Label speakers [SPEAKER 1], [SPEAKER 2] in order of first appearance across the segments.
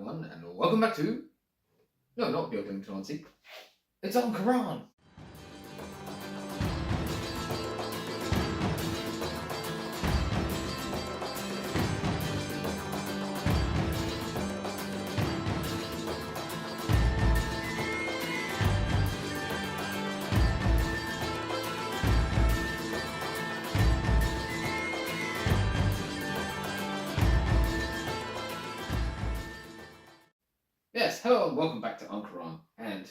[SPEAKER 1] everyone, and welcome back to... No, not Beaglington-On-Sea. It's An Coirean! Yes, hello and welcome back to An Coirean, and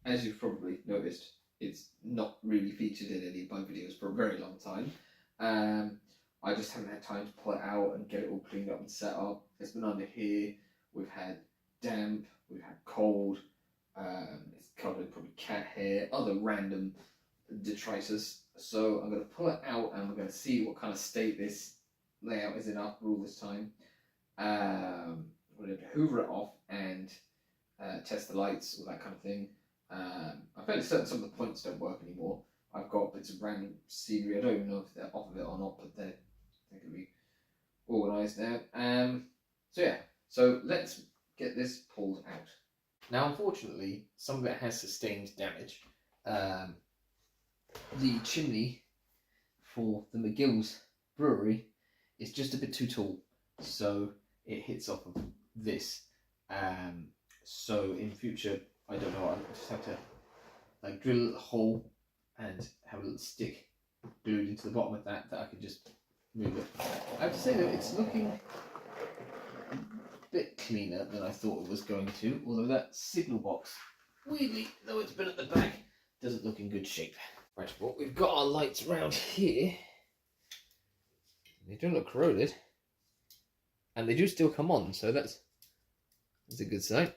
[SPEAKER 1] as you've probably noticed, it's not really featured in any of my videos for a very long time. I just haven't had time to pull it out and get it all cleaned up and set up. It's been under here, we've had damp, we've had cold, it's covered in probably cat hair, other random detritus. So I'm going to pull it out and we're going to see what kind of state this layout is in after all this time. I'm going to hoover it off and test the lights, all that kind of thing. I'm fairly certain some of the points don't work anymore. I've got bits of random scenery. I don't even know if they're off of it or not, but they're going to be organised now. So yeah, so let's get this pulled out. Now, unfortunately, some of it has sustained damage. The chimney for the McGill's brewery is just a bit too tall, so it hits off of this. So in future, I don't know, I'll just have to like drill a little hole and have a little stick glued into the bottom of that I can just move it. I have to say that it's looking a bit cleaner than I thought it was going to, although that signal box, weirdly, though it's been at the back, doesn't look in good shape. Right, well, we've got our lights around here. They don't look corroded, and they do still come on, so that's a good sign.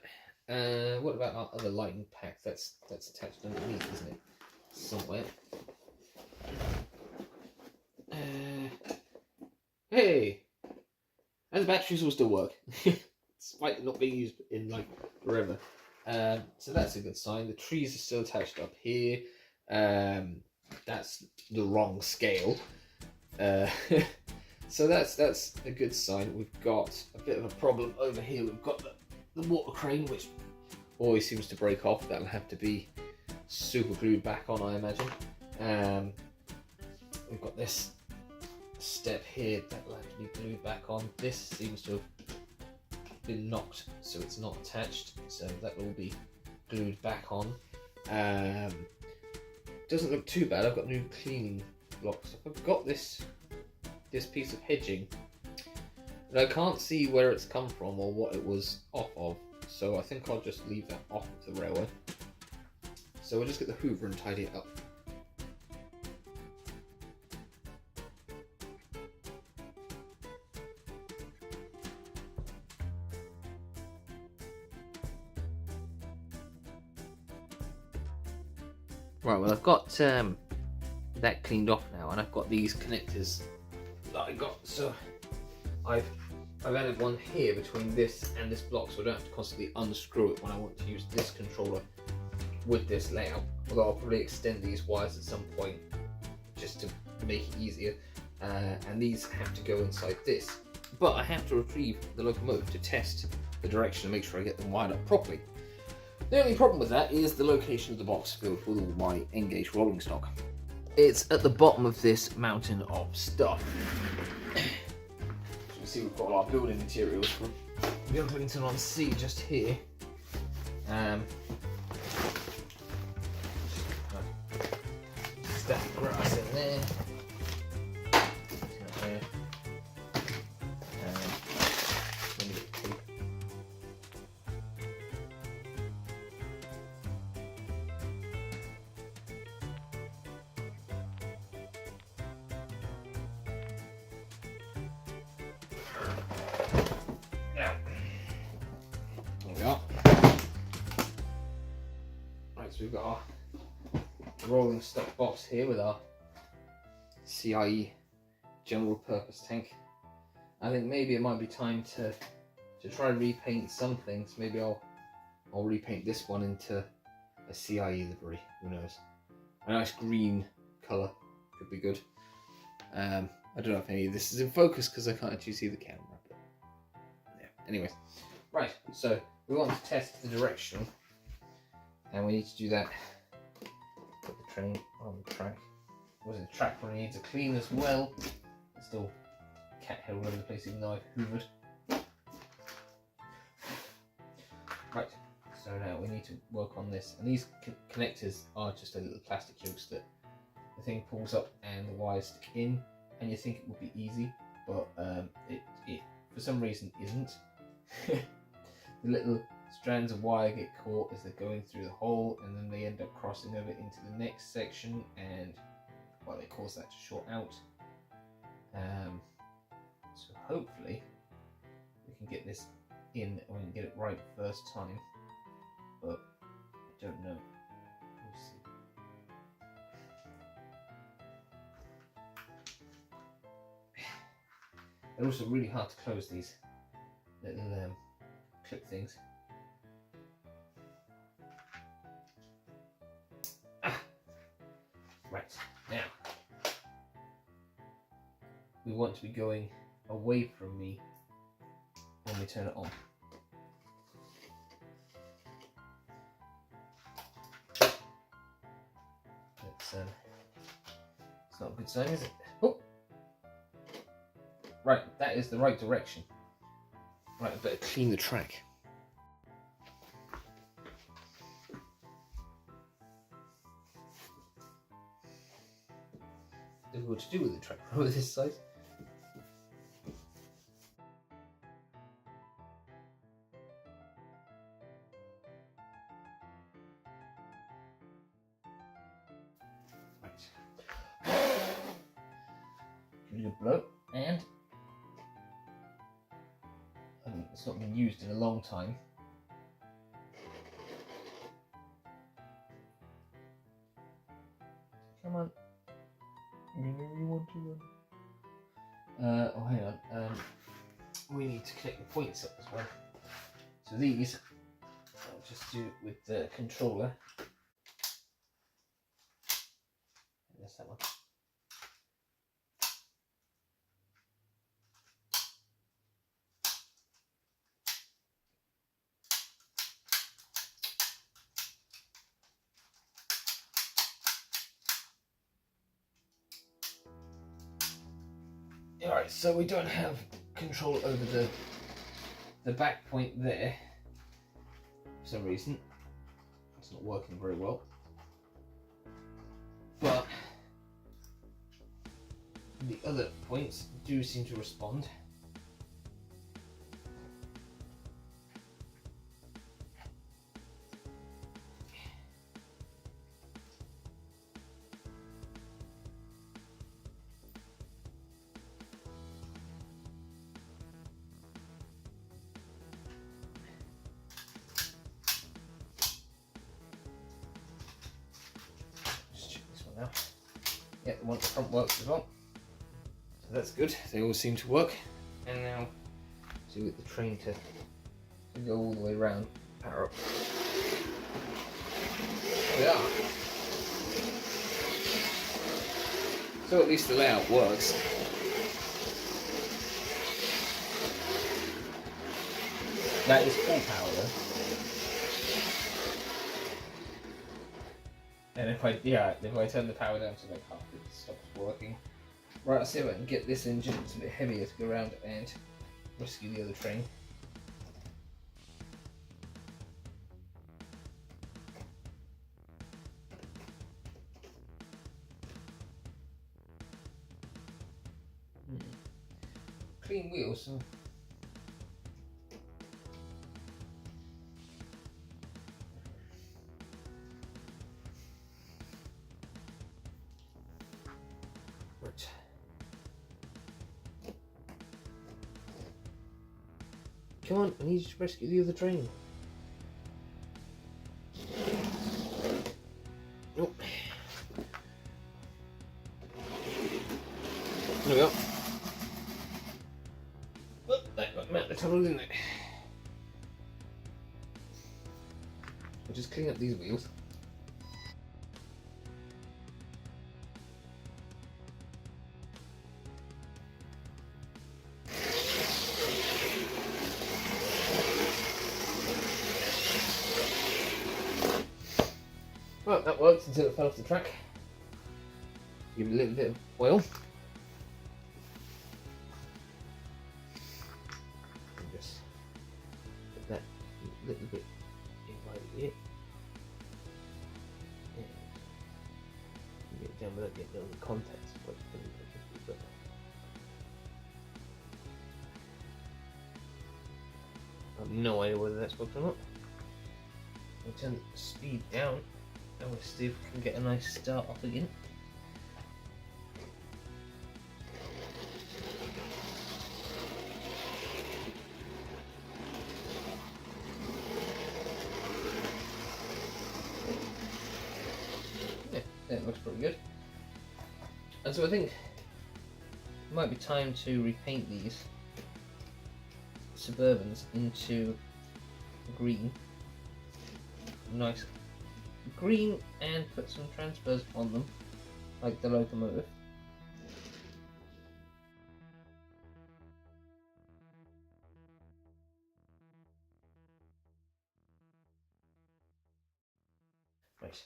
[SPEAKER 1] What about our other lighting pack? That's attached underneath, isn't it? Somewhere. Hey! And the batteries will still work. Despite not being used in like forever. So that's a good sign. The trees are still attached up here. That's the wrong scale. So that's a good sign. We've got a bit of a problem over here. We've got the water crane, which always seems to break off. That'll have to be super glued back on, I imagine. We've got this step here that'll have to be glued back on. This seems to have been knocked, so it's not attached, so that will be glued back on. Doesn't look too bad. I've got new cleaning blocks. I've got this piece of hedging, but I can't see where it's come from or what it was off of, so I think I'll just leave that off of the railway. So we'll just get the hoover and tidy it up. Right, well, I've got that cleaned off now, and I've got these connectors that I got, so I've added one here between this and this block, so I don't have to constantly unscrew it when I want to use this controller with this layout. Although I'll probably extend these wires at some point just to make it easier, and these have to go inside this. But I have to retrieve the locomotive to test the direction and make sure I get them wired up properly. The only problem with that is the location of the box filled with all my Engage rolling stock. It's at the bottom of this mountain of stuff. As you can see, we've got all our building materials from Beaglington-On-Sea just here. Stack grass in there. Right, so we've got our rolling stock box here with our CIE general purpose tank. I think maybe it might be time to try and repaint some things. Maybe I'll repaint this one into a CIE livery, who knows. A nice green colour could be good. I don't know if any of this is in focus because I can't actually see the camera. But yeah. Anyways, Right, so we want to test the direction, and we need to do that. Put the train on the track. The track probably needs a clean as well. It's still cat hair all over the place even though I've hoovered. Right, so now we need to work on this, and these connectors are just a little plastic hooks that the thing pulls up and the wires stick in, and you think it would be easy, but it for some reason isn't. The little strands of wire get caught as they're going through the hole, and then they end up crossing over into the next section, and well, they cause that to short out. So hopefully we can get this in and we can get it right first time, but I don't know. We'll see. They're also really hard to close, these little clip things. Right, now we want to be going away from me when we turn it on. It's not a good sign, is it? Oh! Right, that is the right direction. Right, I better clean the track. Difficult to do with the track roller this size. Right. Give it a blow, and it's not been used in a long time. Come on. You know you want to run. Oh, hang on. We need to connect the points up as well. So these, I'll just do it with the controller. That's that one. Alright, so we don't have control over the back point there for some reason. It's not working very well. But the other points do seem to respond. Now. Yeah, the one at the front works as well. So that's good. They all seem to work. And now, so we get the train to go all the way around. Power up. There we are. So at least the layout works. That is full power though. And if I turn the power down to like half, it stops working. Right, I'll see if I can get this engine. It's a bit heavier to go around and rescue the other train. Clean wheels. So. Right. Come on, I need you to rescue the other train. Nope. There we go. Oh, that got out the tunnel, didn't it? I'll just clean up these wheels. Well, that worked until it fell off the track. Give it a little bit of oil. And just put that a little bit in right here. Yeah. Get it down without getting all the contacts. But I have no idea whether that's worked or not. We'll turn the speed down and we'll see if we can get a nice start off again. Yeah, that looks pretty good. And so I think it might be time to repaint these Suburbans into green. Nice green, and put some transfers on them, like the locomotive. Right.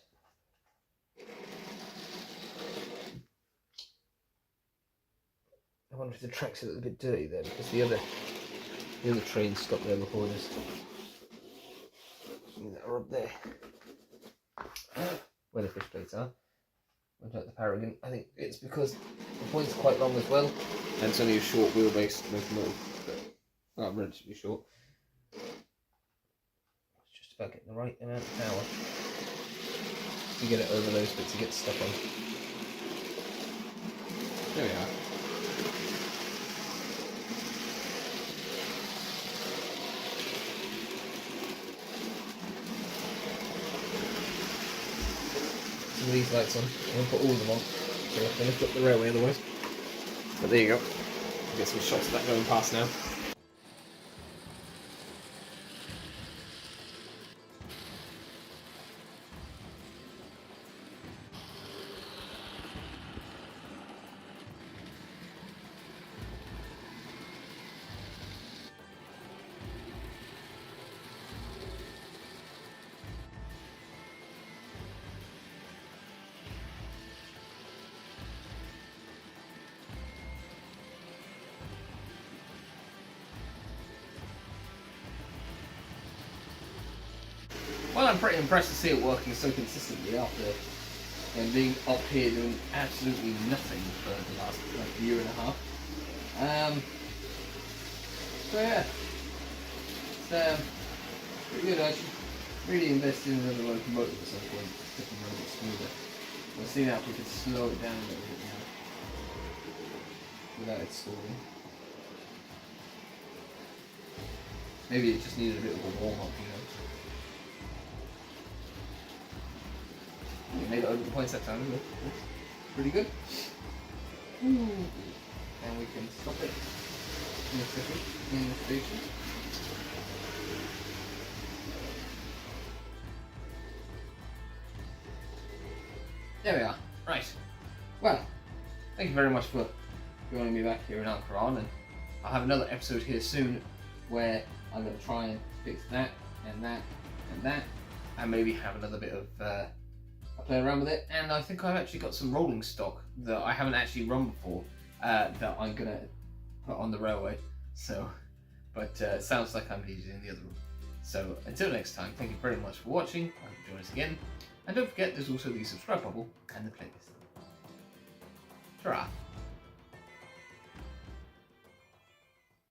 [SPEAKER 1] I wonder if the track's a little bit dirty there, because the other train stopped there before this. That are up there. Where the fish plates are. Went out the Paragon. I think it's because the point's quite long as well, and it's only a short wheelbase locomotive. Well, relatively short. It's just about getting the right amount of power to get it over those bits to get stuck on. There we are. These lights on. I'm going to put all of them on, so I'm going to lift up the railway otherwise. But there you go. Get some shots of that going past now. Well, I'm pretty impressed to see it working so consistently after being up here doing absolutely nothing for the last year and a half. So yeah, it's pretty good. I should really invest in another locomotive at some point to make it run a bit smoother. We'll see now if we can slow it down a little bit now without it stalling. Maybe it just needed a bit of a warm up, you know. Made it over the points that time, isn't it? Pretty good. Ooh. And we can stop it in a second in the station. There we are. Right. Well, thank you very much for joining me back here in An Coirean, and I'll have another episode here soon where I'm going to try and fix that and that and that, and maybe have another bit of play around with it. And I think I've actually got some rolling stock that I haven't actually run before that I'm gonna put on the railway. So, but it sounds like I'm needed in the other room. So until next time, thank you very much for watching. I hope you join us again, and don't forget there's also the subscribe bubble and the playlist. Ta-ra!